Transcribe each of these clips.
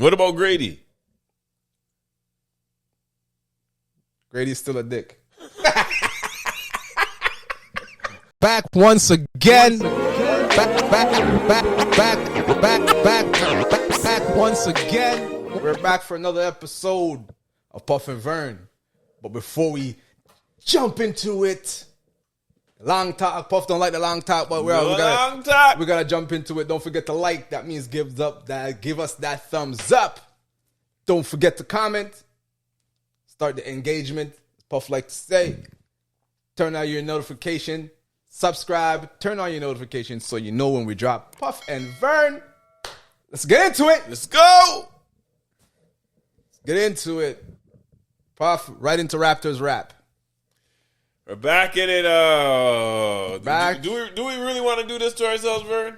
What about Grady? Grady's still a dick. Back once again. Back once again. We're back for another episode of Puff and Vern. But before we jump into it, long talk. Puff don't like the long talk, but we gotta jump into it. Don't forget to like. That means give us that thumbs up. Don't forget to comment. Start the engagement. Puff like to say. Turn on your notification. Subscribe. Turn on your notifications so you know when we drop Puff and Vern. Let's get into it. Let's go. Let's get into it. Puff, right into Raptors rap. We're back in it. Back. Do we really want to do this to ourselves, Vern?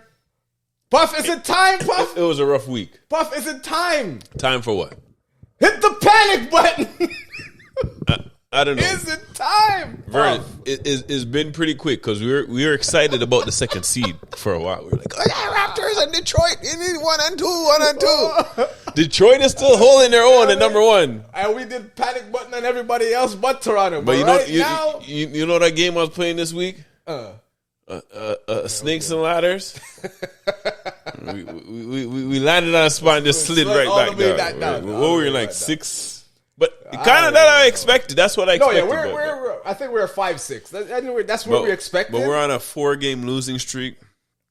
Puff, is it time, Puff? It was a rough week. Puff, is it time? Time for what? Hit the panic button. I don't know. Is it time? Vern, it's been pretty quick because we were excited about the second seed for a while. We were like, oh yeah, Raptors and Detroit. You need 1 and 2. Detroit is still holding their own at number 1. And we did panic button on everybody else but Toronto. But now, you know that game I was playing this week? Snakes and ladders. we landed on a spot and just slid right back down. What were we like 6? But kind of that I expected. That's what I expected. No, yeah, I think we're 5-6. That's what we expected. But we're on a 4-game losing streak.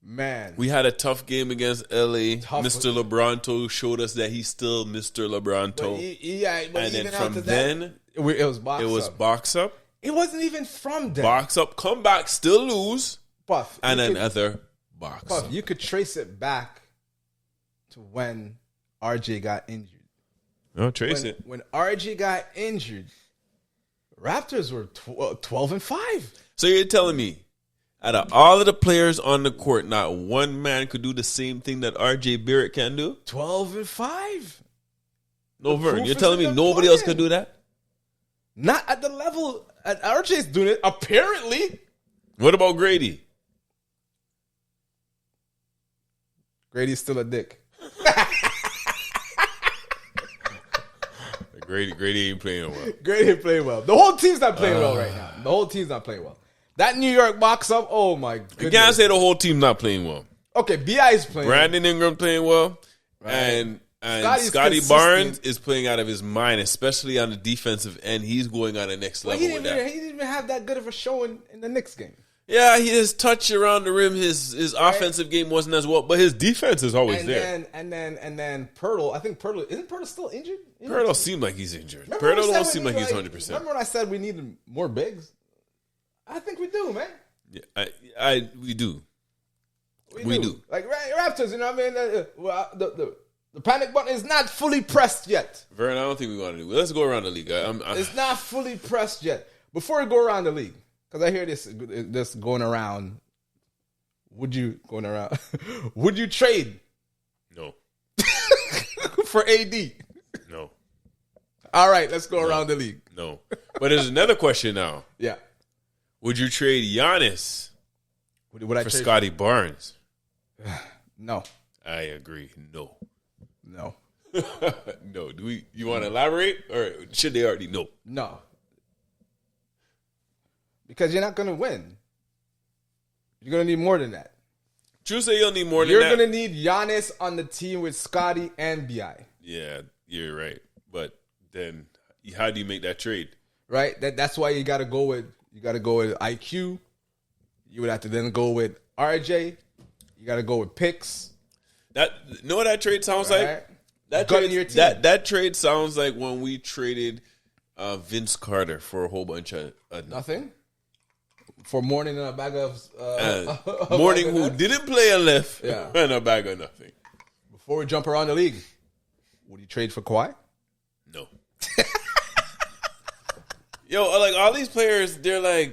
Man, we had a tough game against LA. Mr. LeBronto showed us that he's still Mr. LeBronto. But and then from then, it was box up. It wasn't even from then. Box up, come back, still lose. Puff. And another box Puff, up. you could trace it back to when RJ got injured. No, trace it. When RJ got injured, Raptors were 12-5. So you're telling me, out of all of the players on the court, not one man could do the same thing that RJ Barrett can do? 12-5. No, Vern, you're telling me nobody else can do that? Not at the level RJ's doing it, apparently. What about Grady? Grady's still a dick. Grady ain't playing well. Grady ain't playing well. The whole team's not playing well right now. The whole team's not playing well. That New York box up, oh my goodness. You can't say the whole team's not playing well. Okay, B.I.'s playing Brandon Ingram playing well. Right. And Scotty Barnes is playing out of his mind, especially on the defensive end. He's going on the next level with that. He didn't even have that good of a showing in the Knicks game. Yeah, his touch around the rim, his offensive game wasn't as well, but his defense is always there. And then Pirtle, I think isn't Pirtle still injured? Pirtle seems like he's injured. Pirtle don't seem like he's 100%. Remember when I said we needed more bigs? I think we do, man. Yeah, we do. We do. Like Raptors, you know what I mean? The panic button is not fully pressed yet. Vern, I don't think we want to do it. Let's go around the league. It's not fully pressed yet. Before we go around the league, because I hear this going around. Would you trade? No. For AD? No. All right, let's go around the league. No. But there's another question now. Yeah. Would you trade Giannis for Scotty Barnes? No. I agree. No. No. No. You want to elaborate? Or should they already know? No. Because you're not going to win. You're going to need more than that. True say you'll need more than that. that. You're going to need Giannis on the team with Scotty and B.I. Yeah, you're right. But then how do you make that trade? Right? That's why you got to go with IQ. You would have to then go with RJ. You got to go with picks. You know what that trade sounds like? That trade sounds like when we traded Vince Carter for a whole bunch of nothing. For Morning and a bag of Morning who didn't play a left and a bag of nothing. Before we jump around the league, would you trade for Kawhi? No. Yo, like all these players, they're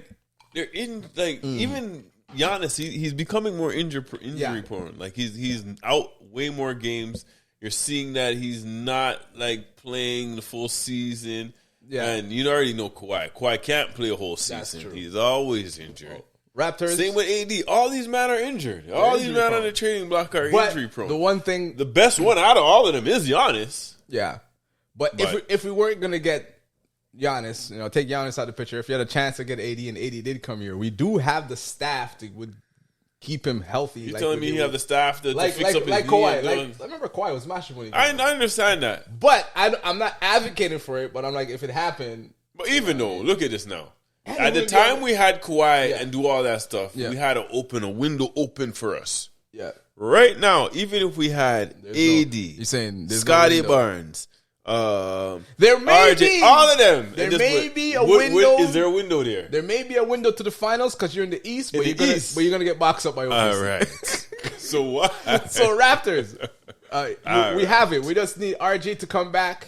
in even Giannis, he's becoming more injury prone. Like he's out way more games. You're seeing that he's not like playing the full season. Yeah. And you already know Kawhi. Kawhi can't play a whole season. He's always injured. Raptors. Same with AD. All these men are injured. All these men on the trading block are injury prone. The one thing, the best one out of all of them is Giannis. Yeah, but if we weren't gonna get Giannis, take Giannis out of the picture. If you had a chance to get AD and AD did come here, we do have the staff to would keep him healthy. You're telling me you have the staff to fix up his knee? Kawhi. I remember Kawhi was smashing when he I understand that. But I'm not advocating for it, but I'm like, if it happened. But even though, look at this now. At the time we had Kawhi and do all that stuff, we had to open a window open for us. Yeah. Right now, even if we had AD, you're saying Scotty Barnes, there may RJ, be all of them. There may be a window. Is there a window there? There may be a window to the finals because you're in the East, but you're gonna get boxed up by OKC. All right. So what? So Raptors, we have it. We just need RJ to come back.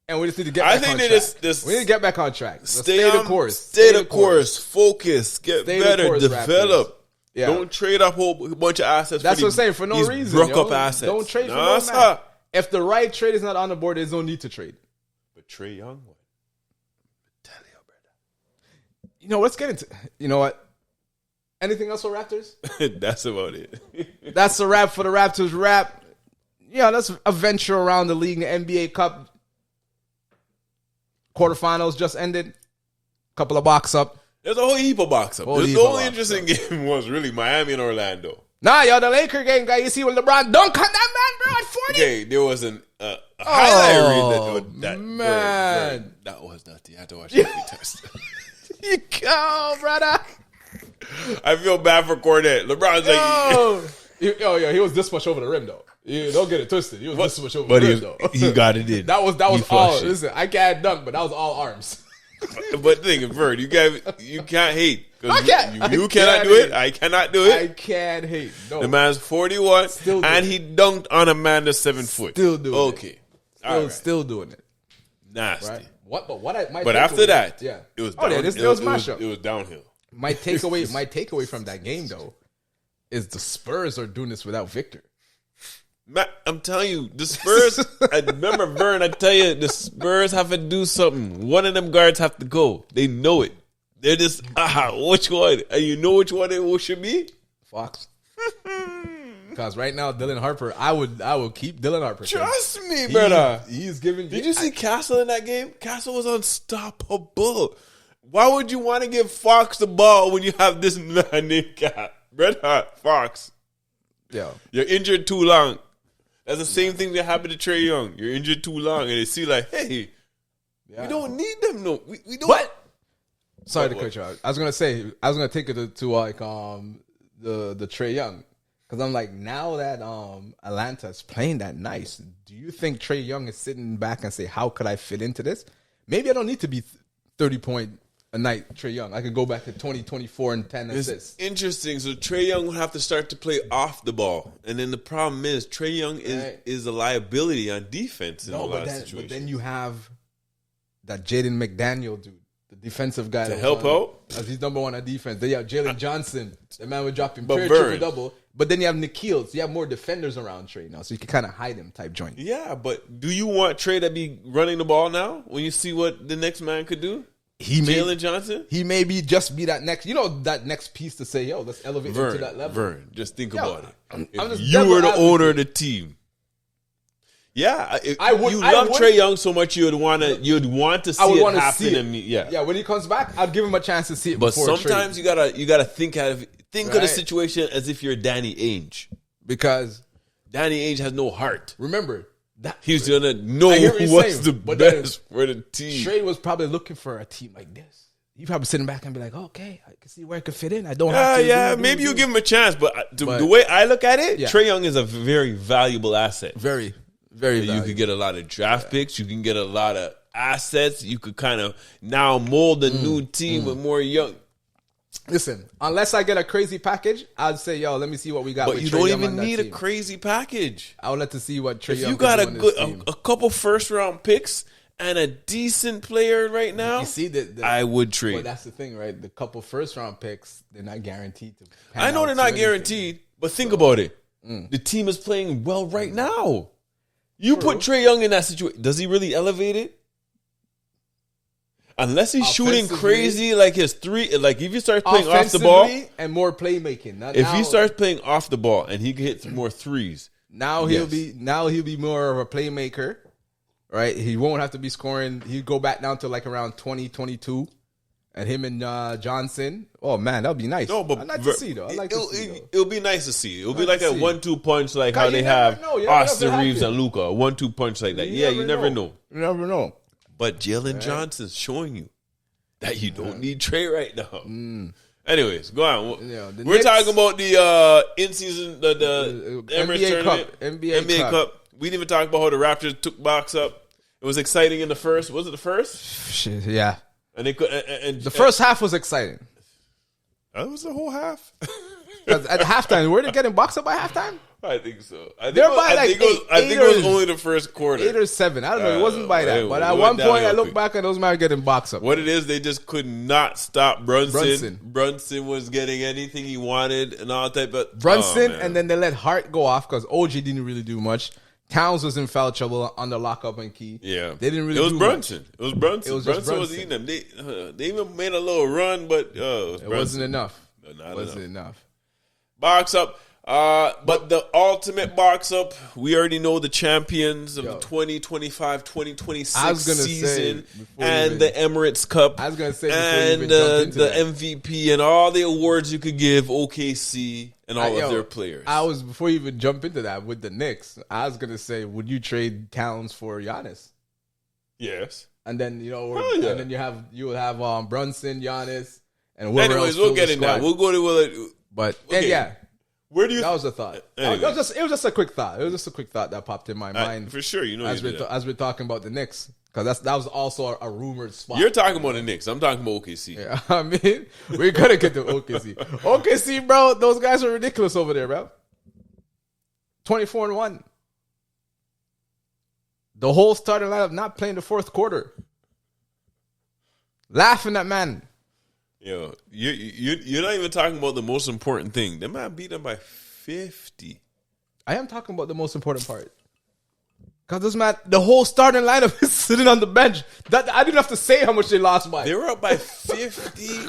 And we just need to get back on track. We need to get back on track. Stay the course. Stay the course. Focus. Get better. Develop. Yeah. Don't trade up a whole bunch of assets. That's what I'm saying. For no reason. Broke up assets. Don't trade for no man. If the right trade is not on the board, there's no need to trade. But Trae Young, what? Tell you, brother. Let's get into. You know what? Anything else for Raptors? That's about it. That's a wrap for the Raptors wrap. Let's venture around the league, the NBA Cup. Quarterfinals just ended. Couple of box up. There's a whole heap of box up. The only interesting game was really Miami and Orlando. Nah, the Laker game, guy. You see when LeBron dunked on that man, bro, at 40? Okay, there was a highlight reel that man. That was nothing. I had to watch it 3 times. You go, brother. I feel bad for Cornette. LeBron's he was this much over the rim, though. Don't get it twisted. He was this much over the rim, though. He got it in. That was all. Listen, I can't dunk, but that was all arms. But think, Vern, you can't hate. I can't. You cannot do it. I cannot do it. I can't hate. No. The man's 41, and he dunked on a man that's 7 foot. Still doing it. Okay. Still doing it. Nasty. Right? But after that, it was mashup. It was downhill. My takeaway from that game, though, is the Spurs are doing this without Victor. I'm telling you, the Spurs, I remember Vern, I tell you, the Spurs have to do something. One of them guards have to go. They know it. They're just, which one? And you know which one it should be? Fox. Because right now, Dylan Harper, I would keep Dylan Harper. Trust me, brother. He's giving. Did you see Castle in that game? Castle was unstoppable. Why would you want to give Fox the ball when you have this man named Red Hot Fox? Yeah. You're injured too long. That's the same thing that happened to Trae Young. You're injured too long, and they see like, hey, we don't need them. No, we don't. What? Sorry to cut you out. I was gonna take it to like the Trae Young, because I'm like, now that Atlanta's playing that nice, do you think Trae Young is sitting back and say, how could I fit into this? Maybe I don't need to be 30-point a night, Trae Young. I could go back to 20, 24, and 10 assists. It's interesting. So Trae Young would have to start to play off the ball. And then the problem is Trae Young is a liability on defense in a lot of situations. But then you have that Jaden McDaniel dude, the defensive guy. To help out? As he's number one on defense. Then you have Jalen Johnson. The man would drop him triple-double. But then you have Nikhil. So you have more defenders around Trae now. So you can kind of hide him type joint. Yeah, but do you want Trae to be running the ball now when you see what the next man could do? Jalen Johnson? He may be that next, that next piece to say, yo, let's elevate him to that level. Vern, just think about it. If you were the owner of the team. Yeah, you love Trae Young so much you'd want to see it happen. Yeah, when he comes back, I'd give him a chance to see it. But sometimes you gotta think of the situation as if you're Danny Ainge, because Danny Ainge has no heart. Remember. He's gonna know what's the best for the team. Trae was probably looking for a team like this. You probably sitting back and be like, okay, I can see where I could fit in. I don't have to. Yeah, maybe you give him a chance, but the way I look at it, Trae Young is a very valuable asset. Very, very valuable. You could get a lot of draft picks. You can get a lot of assets. You could kind of now mold a new team with more young. Listen, unless I get a crazy package, I'd say, yo, let me see what we got. But you don't even need a crazy package. I would like to see what Trae Young. If you got a couple first round picks and a decent player right now, you see I would trade. Well, that's the thing, right? The couple first round picks, they're not guaranteed to. I know they're not guaranteed, but think about it. The team is playing well right now. You put Trae Young in that situation. Does he really elevate it? unless he's shooting crazy like his three, like if he starts playing off the ball and more playmaking. If he starts playing off the ball and he can hit more threes, he'll be more of a playmaker, right? He won't have to be scoring. He'll go back down to like around 20, 22. And him and Johnson. Oh man, that'd be nice. No, but I'd like to see though. It'll be nice to see. It'll be like a 1-2 punch, like how they have Austin Reeves and Luka. A 1-2 punch like that. You never know. You never know. But Jalen Johnson's showing you that you don't need Trae right now. Anyways, go on. We're talking about the in-season, the NBA Cup. NBA Cup. We didn't even talk about how the Raptors took box up. It was exciting in the first. Was it the first? Shit, yeah. And they could, and the first half was exciting. That was the whole half. At halftime, were they getting boxed up by halftime? I think so. I think it was only the first quarter. 8 or 7. I don't know. It wasn't by that. But at one point, I looked back and those men getting boxed up. What it is, they just could not stop Brunson. Brunson was getting anything he wanted and all that. But Brunson, and then they let Hart go off because OG didn't really do much. Towns was in foul trouble on the lockup and key. Yeah, they didn't really. It was Brunson. It was Brunson. Brunson was eating them. They even made a little run, but it wasn't enough. No, wasn't enough. Box up. But the ultimate box up, we already know the champions of the 2025-2026 season and the Emirates Cup. I was going to say and the MVP and all the awards you could give OKC and all of their players. Before you even jump into that with the Knicks, I was going to say, would you trade Towns for Giannis? Yes. And then and then you will have Brunson, Giannis, and whoever anyways, else we'll get in that. We'll go to but yeah. Where do you? That was a thought. Anyway. It was just a quick thought. It was just a quick thought that popped in my mind. For sure, as we're talking about the Knicks, because that was also a rumored spot. You're talking about the Knicks. I'm talking about OKC. Yeah, I mean, we're gonna get to OKC. OKC, bro, those guys are ridiculous over there, bro. 24-1. The whole starting lineup not playing the fourth quarter. Laughing at man. Yo, you're not even talking about the most important thing. They might beat them by 50. I am talking about the most important part. Because this man, the whole starting lineup is sitting on the bench. I didn't have to say how much they lost by. They were up by 50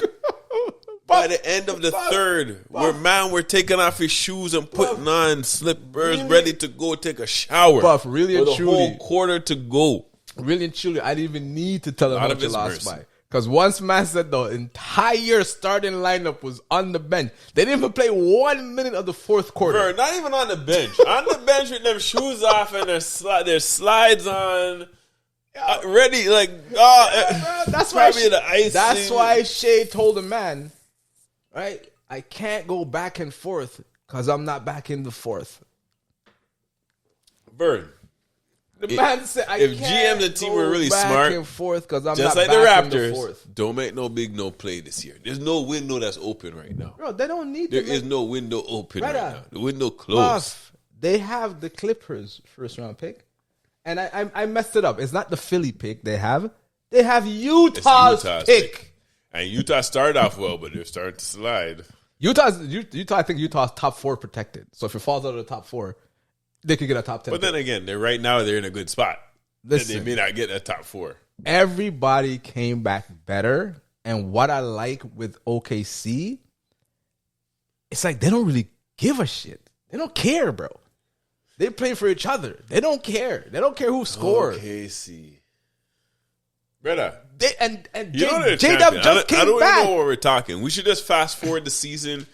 by the end of the third. We're taking off his shoes and putting on slippers, ready to go take a shower. Buff, really and truly. Whole quarter to go. Really and truly, I didn't even need to tell them how much they lost by. Because once man said the entire starting lineup was on the bench, they didn't even play 1 minute of the fourth quarter. Bro, not even on the bench. On the bench with them shoes off and their slides on, ready like that's why the icing. That's why Shai told the man, right? I can't go back and forth because I'm not back in the fourth. Vern. The man said, if GM the team were really smart, and forth because I'm just not like the back Raptors, in the fourth. Don't make no big no play this year. There's no window that's open right now. Bro, they don't need. There is no window open right now. The window closed. They have the Clippers first round pick, and I messed it up. It's not the Philly pick. They have Utah's pick. And Utah started off well, but they're starting to slide. Utah. I think Utah's top 4 protected. So if it falls out of the top 4. They could get a top 10. But then again, they're in a good spot. Listen, and they may not get a top 4. Everybody came back better. And what I like with OKC, it's like they don't really give a shit. They don't care, bro. They play for each other. They don't care. They don't care who scored. OKC. Brother. J-Dub just came back. I don't even know what we're talking. We should just fast forward the season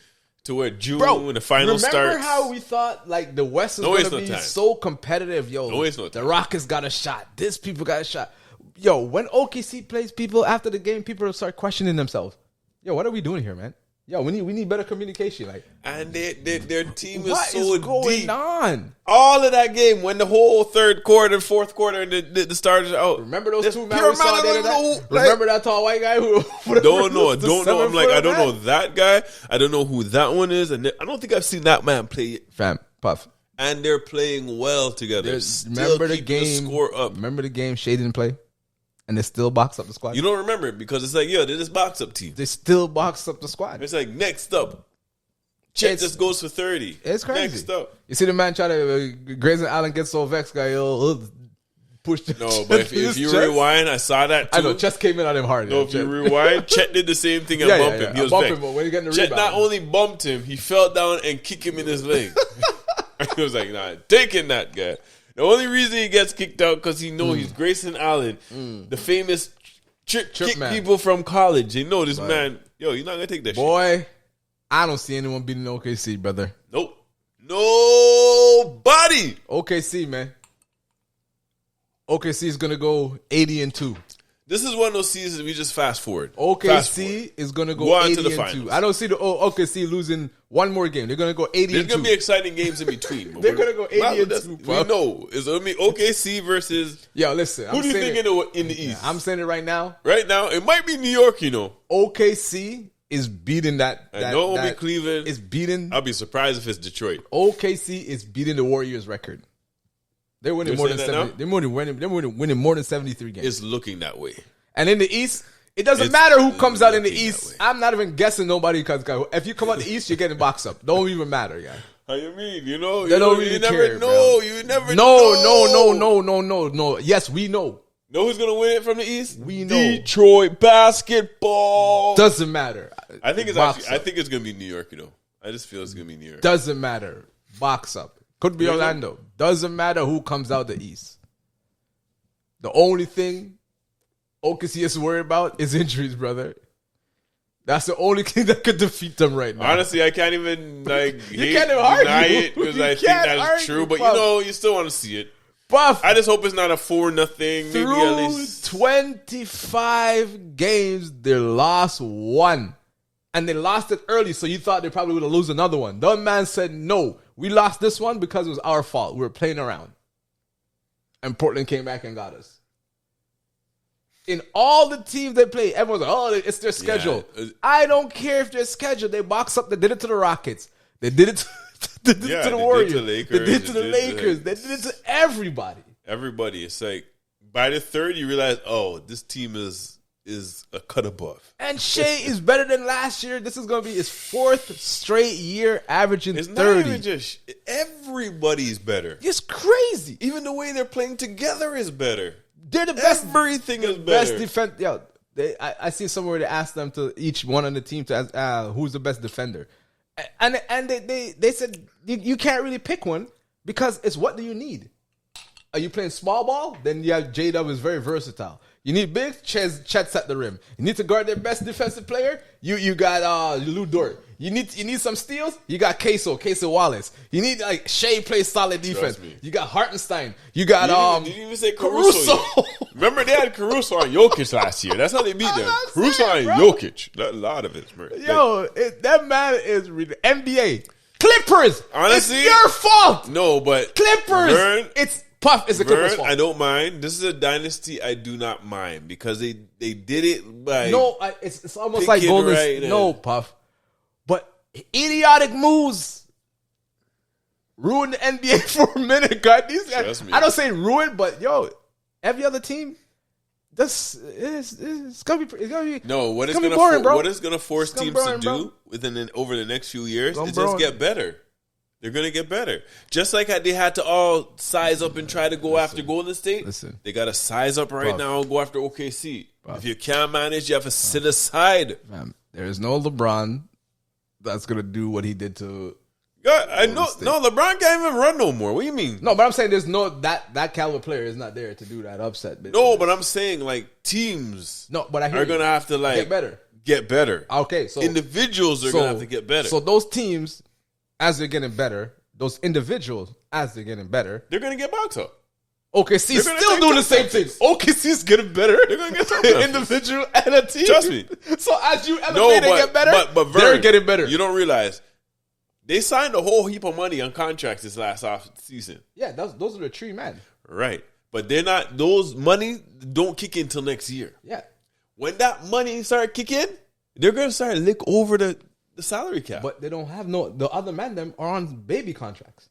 to where June when the final starts. Remember how we thought like the West is going to be so competitive? Yo, the Rockets got a shot. This people got a shot. Yo, when OKC plays people after the game, people start questioning themselves. Yo, what are we doing here, man? Yo, we need better communication. Like, and their team is what so is going deep. On? All of that game, when the whole third quarter, fourth quarter, and the starters are out. Remember those two men we saw there? Remember that tall white guy who? Don't know. I'm like, I don't know that guy. I don't know who that one is, and I don't think I've seen that man play yet. Fam, Puff. And they're playing well together. Remember the game? Score up. Remember the game? Shai didn't play. And they still box up the squad. You don't remember it because it's like, they're this box up team. They still box up the squad. It's like, next up, Chet just goes for 30. It's crazy. Next up. You see the man try to, Grayson Allen gets so vexed, guy, pushed the No, but if you rewind, I saw that too. I know, chest came in on him hard. No, if you rewind, Chet did the same thing and bumped him. He was vexed. When he got the Chet rebound. not only bumped him, he fell down and kicked him in his leg. He was like, nah, taking that guy. The only reason he gets kicked out because he know he's Grayson Allen, the famous kick man. people from college. They know this man, yo, you're not going to take that shit. Boy, I don't see anyone beating OKC, brother. Nope. Nobody. OKC, man. OKC is going to go 80-2. This is one of those seasons we just fast forward. OKC is going to go 80-2. I don't see the OKC losing one more game. They're going to go 80-2. There's going to be exciting games in between. They're going to go 80-2. We know. It's going to be OKC versus... Yo, listen. Who do you think in the East? I'm saying it right now. Right now, it might be New York, you know. OKC is beating that. I know it'll be Cleveland. It's beating... I'll be surprised if it's Detroit. OKC is beating the Warriors' record. They're winning more than 70. They're winning more than 73 games. It's looking that way. And in the East, it doesn't matter who comes out in the East. I'm not even guessing nobody because if you come out the East, you're getting boxed up. Don't even matter, guy. How you mean? You know, they don't really care. Know. You never know. No. Yes, we know. Know who's gonna win it from the East? We know. Detroit basketball. Doesn't matter. I think it's gonna be New York. You know, I just feel it's gonna be New York. Doesn't matter. Box up. Could be Orlando. Doesn't matter who comes out the East. The only thing OKC is worried about is injuries, brother. That's the only thing that could defeat them right now. Honestly, I can't even you can't even argue deny it because I think that's true. But Puff. you know, you still want to see it. Puff, I just hope it's not a 4-0. Maybe at least 25 games, they lost one. And they lost it early, so you thought they probably would have lose another one. The man said, no, we lost this one because it was our fault. We were playing around. And Portland came back and got us. In all the teams they play, everyone's like, oh, it's their schedule. Yeah. I don't care if their schedule. They box up. They did it to the Rockets. They did it to the Warriors. They did it to the Lakers. They did it to everybody. Everybody. It's like, by the third, you realize, oh, this team is a cut above. And Shai is better than last year. This is going to be his fourth straight year averaging 30. Not even just, everybody's better. It's crazy. Even the way they're playing together is better. They're the best. Everything is better. Best defense. Yo, I see somewhere they asked them to each one on the team to ask who's the best defender. And they said you can't really pick one because it's what do you need? Are you playing small ball? Then J-Dub is very versatile. You need big, Chet's at the rim. You need to guard their best defensive player. You got Lou Dort. You need some steals. You got Queso Wallace. You need Shai plays solid defense. You got Hartenstein. You got you didn't even say Caruso. Remember they had Caruso on Jokic last year. That's how they beat them. Caruso on Jokic. A lot of it's that man is NBA Clippers. Honestly, it's your fault. No, but Clippers. It's Puff is a Clippers fault. I don't mind. This is a dynasty I do not mind because they did it by it's almost like Golden State. No, Puff. But idiotic moves ruined the NBA for a minute, God. These guys, I don't say ruined, but every other team, it's gonna be no. What it's gonna force teams to do over the next few years is just get better. They're going to get better. Just like they had to all size up and try to go after Golden State. They got to size up right now and go after OKC. If you can't manage, you have to sit aside. Man, there is no LeBron that's going to do what he did to LeBron can't even run no more. What do you mean? No, but I'm saying there's no that caliber player is not there to do that upset. No, but I'm saying teams are going to have to get better. Okay, so individuals are going to have to get better. So those teams, as they're getting better, those individuals, as they're getting better, they're going to get boxed up. OKC still doing the same thing. OKC's getting better. They're going to get individual and a team. Trust me. So as you elevate and get better, but Vern, they're getting better. You don't realize they signed a whole heap of money on contracts this last off season. Yeah, those are the three men. Right. But they're not, those money don't kick in until next year. Yeah. When that money start kicking, they're going to start lick over the salary cap. But they don't have the other men them are on baby contracts.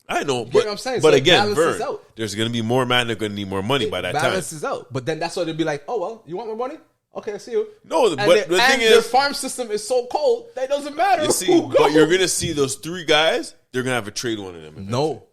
I know, but what I'm saying? But so again, Vern, there's going to be more men that are going to need more money by that time. Balances out. But then that's why they'll be like, oh, well, you want more money? Okay, I see you. No, but the thing is, their farm system is so cold, that doesn't matter. You see, but you're going to see those three guys, they're going to have to trade one of them. No.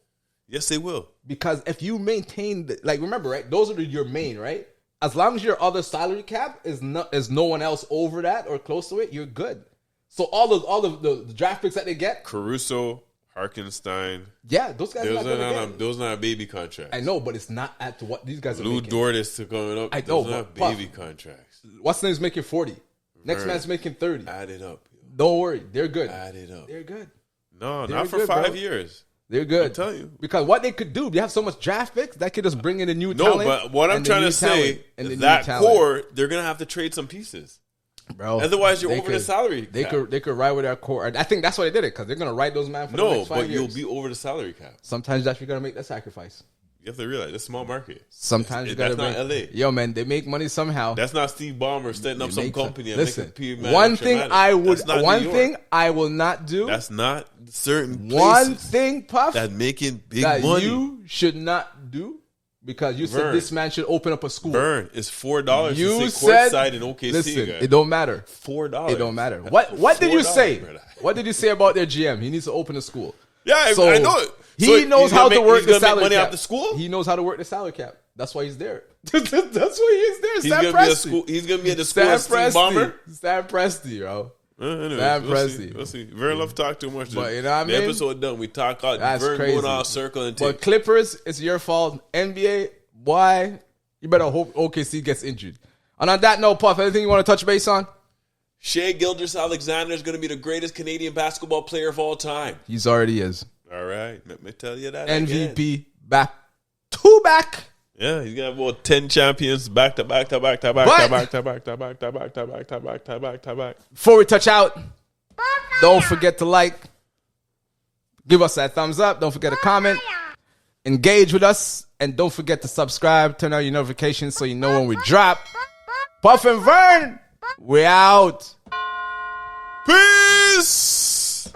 Yes, they will. Because if you maintain, remember, right? Those are your main, right? As long as your other salary cap is no one else over that or close to it, you're good. So all of the draft picks that they get, Caruso, Harkenstein. Yeah, those guys those are not baby contracts. I know, but it's not at what these guys are making. Lou Dort is coming up. I know, those are not but baby contracts. What's name's making 40. Next man's making 30. Add it up. Don't worry, they're good. Add it up. They're good. No, They're not for good, 5 bro. years. They're good. I tell you. Because what they could do, they have so much draft picks that could just bring in a new No, talent. but what I'm trying to say, that core, they're gonna have to trade some pieces, bro. Otherwise, you're over the salary cap. They could ride with their core. I think that's why they did it, because they're gonna ride those man for the next 5 years. You'll be over the salary cap. Sometimes that's you gotta make that sacrifice. You have to realize it's a small market. Sometimes you gotta that's not LA. Yo, man, they make money somehow. That's not Steve Ballmer setting up some company. Listen, and one thing I will not do. That's not certain places. One thing, Puff, that making big that money. You should not do, because you said this man should open up a school. Vern, it's $4 you to sit courtside in OKC. Listen, guys. it don't matter. $4. It don't matter. What did you say? Brother. What did you say about their GM? He needs to open a school. Yeah, so I know it. He knows how to work the salary money cap. Out the school? He knows how to work the salary cap. That's why he's there. That's why he's there. He's gonna be at the school of Steve Ballmer. Stan Presti, bro. Anyway, Stan Presti. We'll see. Vern love to talk too much. But you know what I mean? The episode done. We talk out. That's Vern crazy. going out circle and But Clippers, it's your fault. NBA, why? You better hope OKC gets injured. And on that note, Puff, anything you want to touch base on? Shai Gilgeous-Alexander is going to be the greatest Canadian basketball player of all time. He's already is. All right. Let me tell you that MVP again. back. Two back. Yeah, he's got about 10 champions back to back to back to back to back to back to back to back to back to back to back to back. Before we touch out, don't forget to like, give us that thumbs up. Don't forget to comment, engage with us, and don't forget to subscribe. Turn on your notifications so you know when we drop. Puff and Vern, we out. Peace.